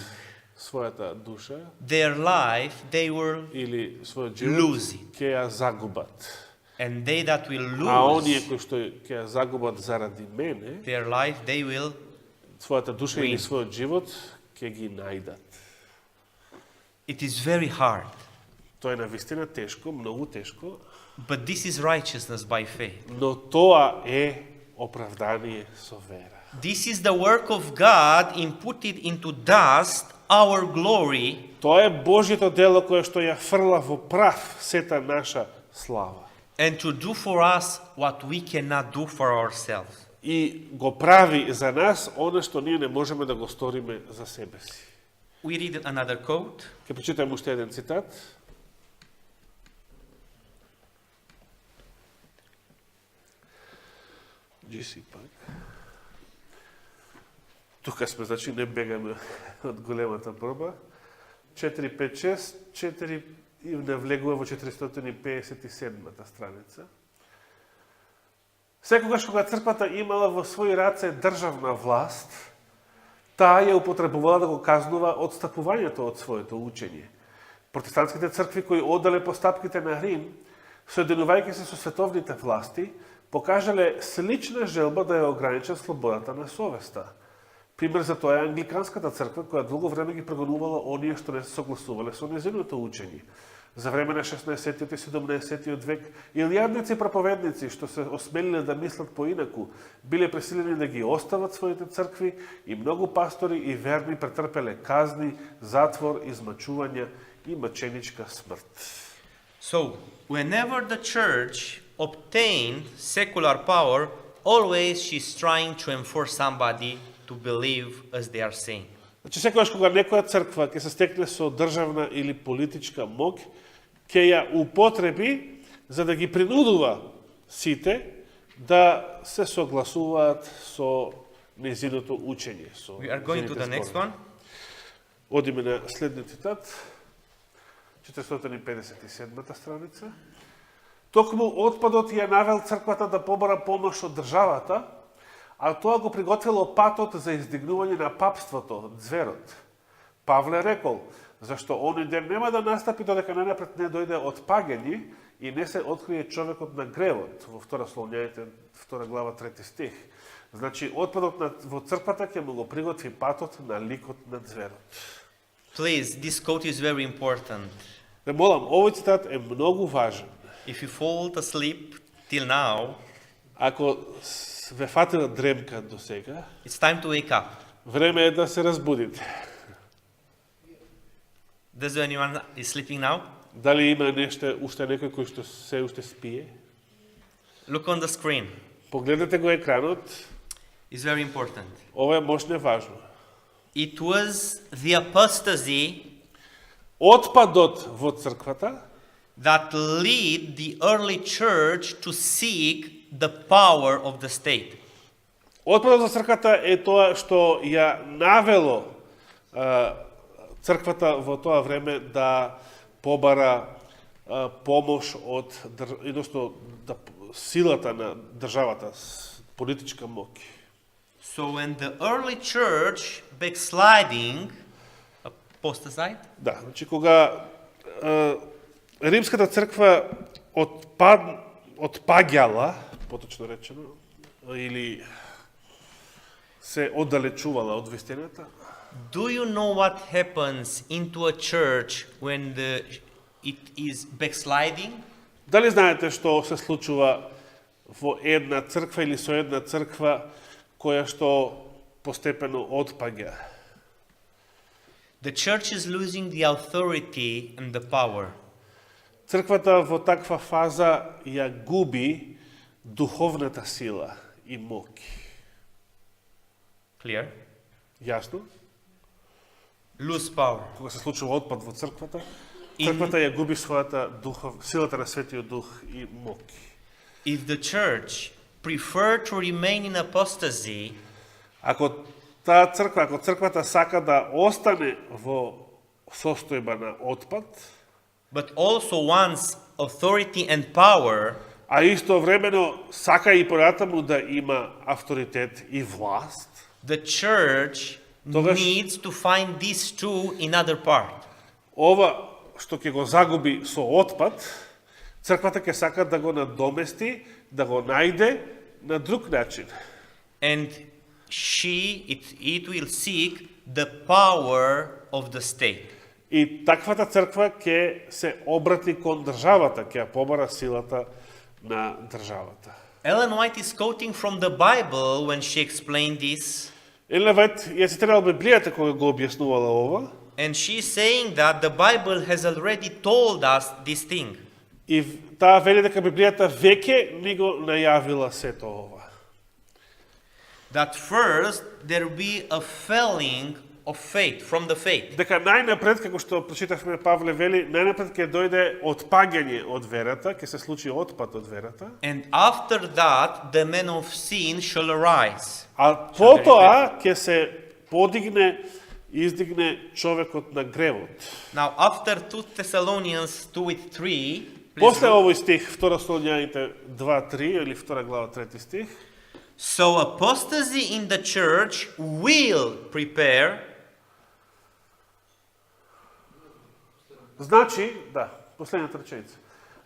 својата душа their life, they will или својот lose живот, ќе ја загубат. and they that will А оние lose кои што ќе ја загубат заради мене, their life, they will. својата душа или Win. својот живот, ќе ги најдат. It is very hard, Тоа е навистина тешко, многу тешко, but this is righteousness by faith. но тоа е оправдание со вера. This is the work of God inputted into dust our glory, Тоа е Божјето дело кое што ја фрла во прав сета наша слава. and to do for us what we cannot do for ourselves. И го прави за нас оно што ние не можеме да го сториме за себе си. We read another quote. Ќе прочитам уште еден цитат. GC пак. Тука сме, значи, не бегаме од големата проба. 456, 4 и навлегува во 457-та страница. Секогаш кога црквата имала во своји раце државна власт, таа ја употребувала да го казнува отстапувањето од своето учење. Протестантските цркви кои одале по стапките на Рим, соединувајќи се со световните власти, покажале слична желба да ја ограничат слободата на совеста. Пример за тоа е англиканската црква, која долго време ги прогонувала оние што не се согласувале со незиното учење. За време на 16-тиот и 17-тиот век, илјадници проповедници што се осмелиле да мислат поинаку, биле пресилени да ги остават своите цркви и многу пастори и верни претрпеле казни, затвор, измачувања и маченичка смрт. So, whenever the church obtained secular power, always she's trying to enforce somebody to believe as they are saying. Значи, секогаш кога некоја црква ќе се стекне со државна или политичка моќ, ќе ја употреби за да ги принудува сите да се согласуваат со незиното учење. We are going to the next one. Одиме на следниот цитат, 457-та страница. Токму отпадот ја навел црквата да побара помош од државата, а тоа го приготвило патот за издигнување на папството, зверот. Павле рекол, зашто оној ден нема да настапи додека најнапред не дојде од паѓање и не се открие човекот на гревот, во 2 Солуњаните, 2 глава, 3 стих. Значи, отпадот во црквата ќе му го приготви патот на ликот на зверот. Please, this quote is very important. Ве молам, овој цитат е многу важен. If you fall asleep till now, Ако ве фатила дремка до сега, it's time to wake up. време е да се разбудите. Does anyone is sleeping now? Дали има уште некој кој што се уште спие? Look on the screen. Погледнете го екранот, It's very important. ова е мощно важно. It was the apostasy Отпадот во црквата that led the early church to seek the power of the state. Отпадот за црквата е тоа што ја навело црквата во тоа време да побара помош од, односно да силата на државата, политичка моќ. So when the early church backsliding, apostasite, Да, значи кога Римската црква отпаѓала, поточно речено, или се оддалечувала од вистината, do you know what happens into a church when it is backsliding? дали знаете што се случува во една црква или со една црква која што постепено отпаѓа? The church is losing the authority and the power. Црквата во таква фаза ја губи духовната сила и моќ. Clear? Јасно? Lose power. Кога се случува отпад во црквата, црквата ја губи својата силата на Светиот Дух и моќ. If the church prefer to remain in apostasy, Ако црквата сака да остане во состојба на отпад, but also wants authority and power, а истовремено сака и понатаму да има авторитет и власт, the church Тогаш- needs to find these two in other part. ова што ќе го загуби со отпад, црквата ќе сака да го надомести, да го најде на друг начин. And it will seek the power of the state. И таквата црква ќе се обрати кон државата, ќе ја побара силата на државата. Ellen White is quoting from the Bible when she explained this, Елена Вајт ја цитирала Библијата кога го објаснувала ова, and she is saying that the Bible has already told us this thing. и таа вели дека Библијата веќе ни го најавила сето ова. That first there will be a failing of faith, from the faith. Дека најнапред, како што прочитавме, Павле вели, најнапред ќе дојде отпаѓање од верата, ќе се случи отпад од верата, And after that, the man of sin shall arise. а потоа ќе се издигне човекот на гревот. Now, after 2 Thessalonians 2:3, После овој стих, 2 Солуњаните 2:3 или 2 глава 3 стих, so apostasy in the church will prepare. значи, последната реченица.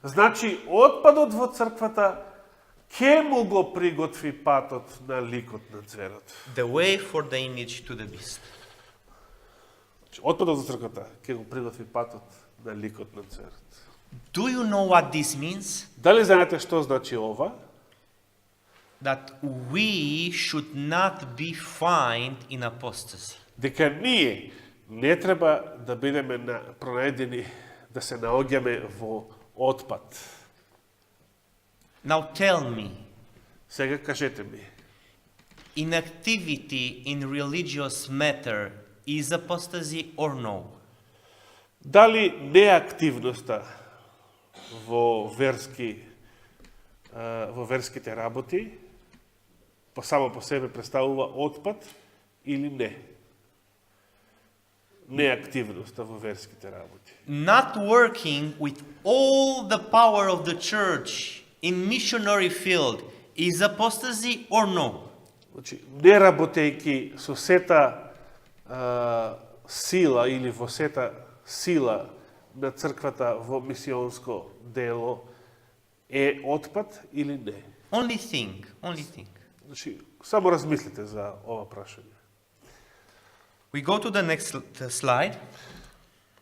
Значи, отпадот во црквата ќе му го приготви патот на ликот на цверот. The way for the image to the beast. Отпадот во црквата ќе го приготви патот на ликот на цверот. Do you know what this means? Дали знаете што значи ова? That we should not be found in apostasy. Дека ние не треба да бидеме пронајдени, да се наоѓаме во отпад. Now tell me, Сега кажете ми, inactivity in religious matter is apostasy or no? дали неактивноста во верските работи само по себе представува отпад или не? Неактивноста во верските работи. Not working with all the power of the church in missionary field is apostasy or no? Значи, не работејќи со сета сила или во сета сила на црквата во мисионско дело е отпад или не? Only think. Значи, само размислите за ова прашање. We go to the next slide.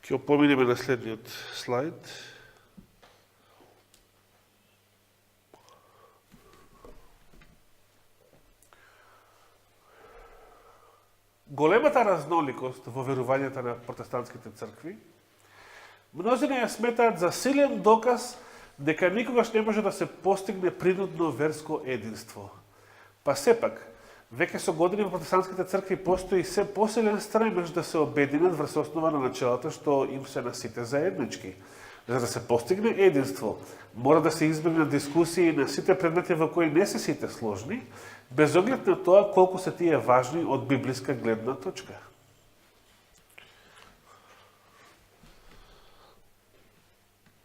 Ќе поминеме на следниот слайд. Големата разноликост во верувањата на протестантските цркви, мнозина ја сметаат за силен доказ дека никогаш не може да се постигне принудно верско единство. Па сепак, веќе со години во протестантските цркви постои се посилен стремеж да се обединат врз основа на началата што им се на сите заеднички. За да се постигне единство, мора да се избегнат дискусии на сите предмети во кои не се сите сложни, без оглед на тоа колку се тие важни од библиска гледна точка.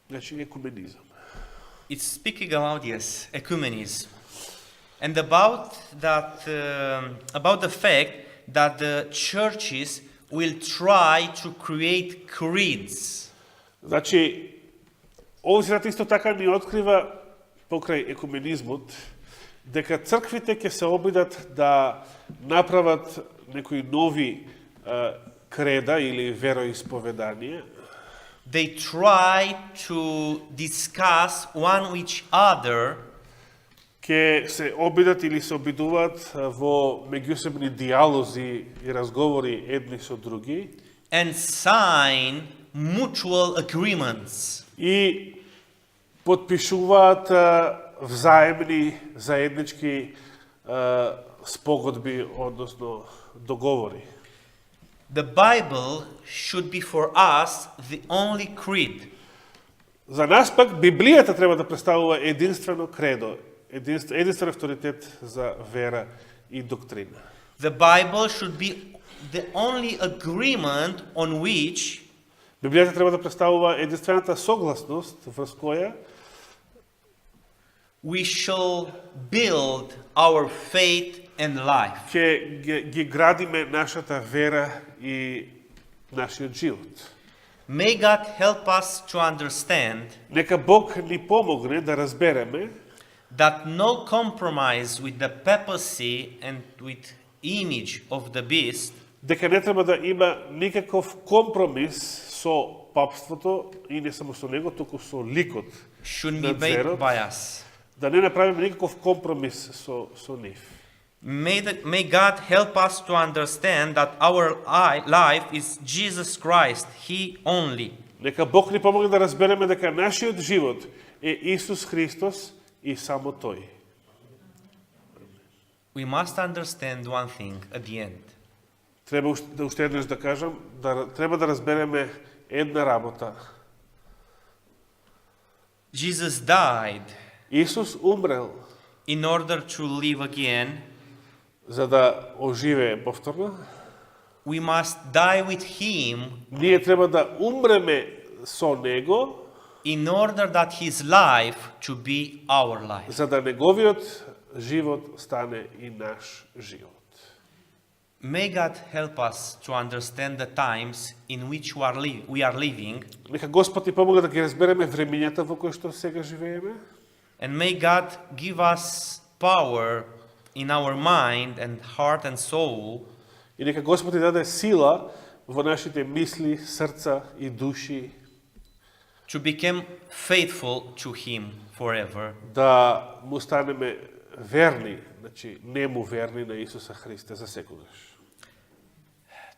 Значи, екуменизам. It's speaking about, yes, ecumenism. And about the fact that the churches will try to create creeds. Значи, овој цитат исто така ни открива покрај екуменизмот дека црквите ќе се обидат да направат некои нови креда или вероисповедание. They try to discuss one with each other Ќе се обидат или се обидуваат во меѓусебни диалози и разговори едни со други and sign mutual agreements. и потпишуваат взаемни заеднички спогодби, односно договори. The Bible should be for us the only creed. За нас пак Библијата треба да представува единствено кредо, единствен авторитет за вера и доктрина. The Bible should be the only agreement on which Библијата треба да представува единствената согласност врз која we shall build our faith and life. ќе ги градиме нашата вера и нашиот живот. May God help us to understand Нека Бог ни помогне да разбереме that no compromise with the papacy and with image of the beast дека не треба да има никаков компромис со папството и не само со него, туку со ликот should на be made зверот, by us. да не направиме никаков компромис со нив. May God help us to understand that our life is Jesus Christ, He only. Нека Бог ни помогне да разбереме дека нашиот живот е Исус Христос и само Тој. We must understand one thing at the end. Треба уште еднаш да кажам, треба да разбереме една работа. Jesus died Исус умрел in order to live again. за да оживее повторно. We must die with Him Ние треба да умреме со Него, in order that His life to be our life. за да неговиот живот стане и наш живот. May God help us to understand the times in which we are living, Нека Господ ни помогне да ги разбереме времењата во кои што сега живееме. and may God give us power in our mind and heart and soul И нека Господ ни даде сила во нашите мисли, срца и души to become faithful to Him forever. да му станеме верни, значи нему верни на Исуса Христа за секогаш.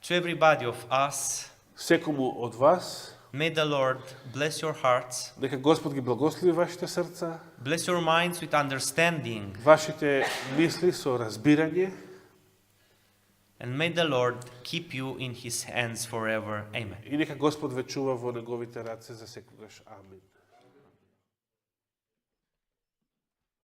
To everybody of us, Секому од вас, may the Lord bless your hearts, нека Господ ги благослови вашите срца, bless your minds with understanding, вашите мисли со разбирање, and may the Lord keep you in His hands forever. Amen. и нека Господ ве чува во неговите раце за секогаш. Амин.